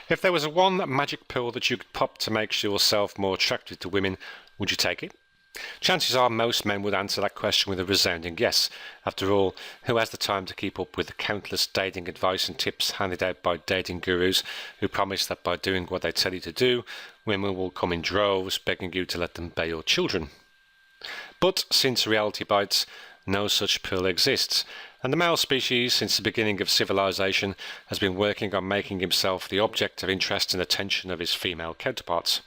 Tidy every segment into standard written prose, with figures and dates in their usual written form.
If there was a one magic pill that you could pop to make yourself more attractive to women, would you take it? Chances are most men would answer that question with a resounding yes. After all, who has the time to keep up with the countless dating advice and tips handed out by dating gurus who promise that by doing what they tell you to do, women will come in droves begging you to let them bear your children? But since reality bites, no such pill exists, and the male species, since the beginning of civilization, has been working on making himself the object of interest and attention of his female counterparts.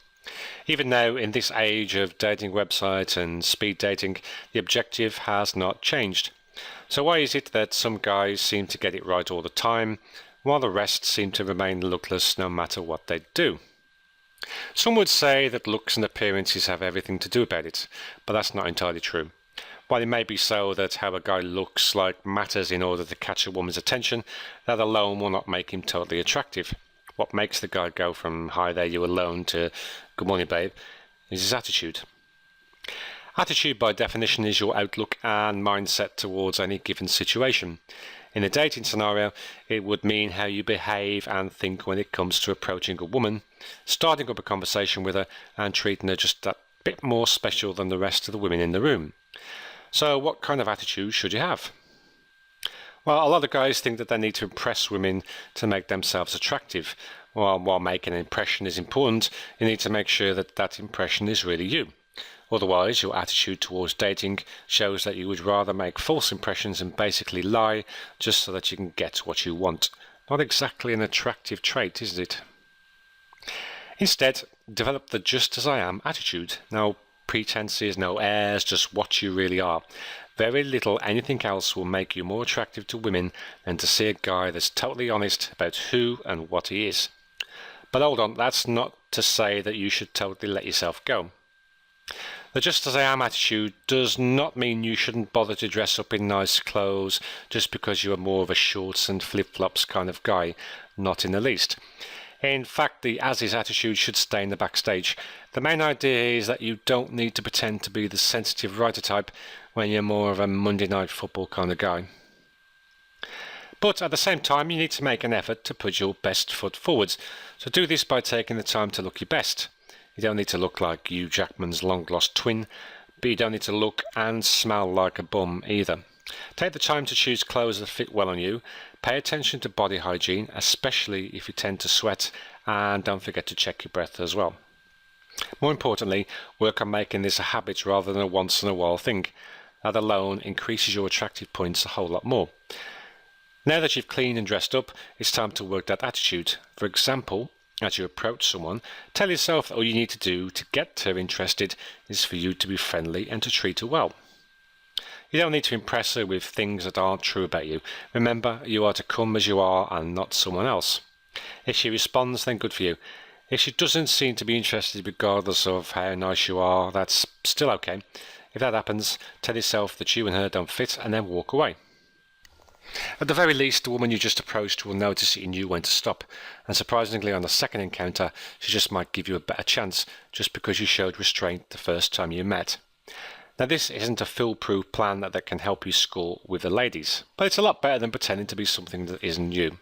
Even now, in this age of dating websites and speed dating, the objective has not changed. So why is it that some guys seem to get it right all the time, while the rest seem to remain lookless no matter what they do? Some would say that looks and appearances have everything to do about it, but that's not entirely true. While it may be so that how a guy looks like matters in order to catch a woman's attention, that alone will not make him totally attractive. What makes the guy go from "hi there, you alone" to "good morning, babe" is his attitude. Attitude, by definition, is your outlook and mindset towards any given situation. In a dating scenario, it would mean how you behave and think when it comes to approaching a woman, starting up a conversation with her, and treating her just that bit more special than the rest of the women in the room. So what kind of attitude should you have? Well, a lot of guys think that they need to impress women to make themselves attractive. While making an impression is important, you need to make sure that that impression is really you. Otherwise, your attitude towards dating shows that you would rather make false impressions and basically lie just so that you can get what you want. Not exactly an attractive trait, is it? Instead, develop the just as I am attitude. No pretenses, no airs, just what you really are. Very little anything else will make you more attractive to women than to see a guy that's totally honest about who and what he is. But hold on, that's not to say that you should totally let yourself go. The just as I am attitude does not mean you shouldn't bother to dress up in nice clothes just because you are more of a shorts and flip-flops kind of guy. Not in the least. In fact, the as-is attitude should stay in the backstage. The main idea is that you don't need to pretend to be the sensitive writer type when you're more of a Monday night football kind of guy. But at the same time, you need to make an effort to put your best foot forwards. So do this by taking the time to look your best. You don't need to look like Hugh Jackman's long-lost twin, but you don't need to look and smell like a bum either. Take the time to choose clothes that fit well on you. Pay attention to body hygiene, especially if you tend to sweat, and don't forget to check your breath as well. More importantly, work on making this a habit rather than a once-in-a-while thing. That alone increases your attractive points a whole lot more. Now that you've cleaned and dressed up, it's time to work that attitude. For example, as you approach someone, tell yourself that all you need to do to get her interested is for you to be friendly and to treat her well. You don't need to impress her with things that aren't true about you. Remember, you are to come as you are and not someone else. If she responds, then good for you. If she doesn't seem to be interested regardless of how nice you are, that's still okay. If that happens, tell yourself that you and her don't fit and then walk away. At the very least, the woman you just approached will notice it in you when to stop, and surprisingly on the second encounter, she just might give you a better chance just because you showed restraint the first time you met. Now this isn't a foolproof plan that can help you score with the ladies, but it's a lot better than pretending to be something that isn't you.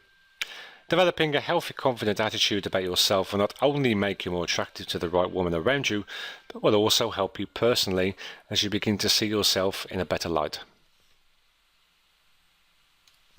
Developing a healthy, confident attitude about yourself will not only make you more attractive to the right woman around you, but will also help you personally as you begin to see yourself in a better light.